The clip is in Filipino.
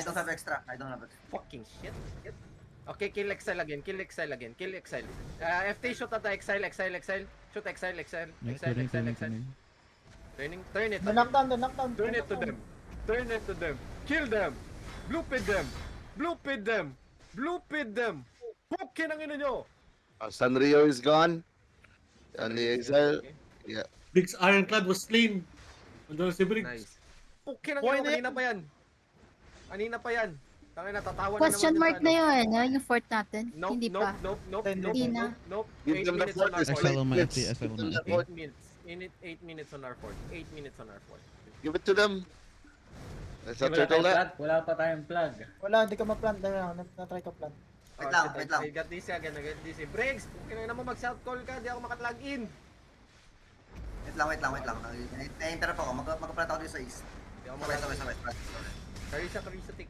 I don't have extra. I don't have extra. Fucking shit. Okay, kill Exile again. Kill Exile again. Kill Exile. FT shoot at the Exile. Shoot Exile. Turn it. The knockdown, the knockdown. Turn it to them. Turn it to them. Kill them. Bloopid them. Bloopid them. Pukin ang ino nyo. Sanrio is gone. And the exile. Yeah. Briggs Ironclad was slain. Andun si Briggs. Nice. Pukin ang Boy, ino. Kanina pa yan. Tangin na, tatawa na Question naman mark na yun, yung fort natin. Nope, Hindi pa. Hindi na. Nope. Give 8 them the minutes on our fortress. fort. SL on my Let's FT, SL on give them my the FT. fort. 8 minutes. 8 minutes on our fort. 8 minutes on our fort. Give it to them. Let's not turtle that. Wala pa tayong flag. Wala, hindi ka ma-plant. Na-try ko plant. Wait lang. I got this again. Briggs, kailangan mo mag-south call ka. Di ako makatlog in. Wait lang. Na-interrupt ako. Mag-plant ako dito sa east. Di ako Sabay. Karisa, take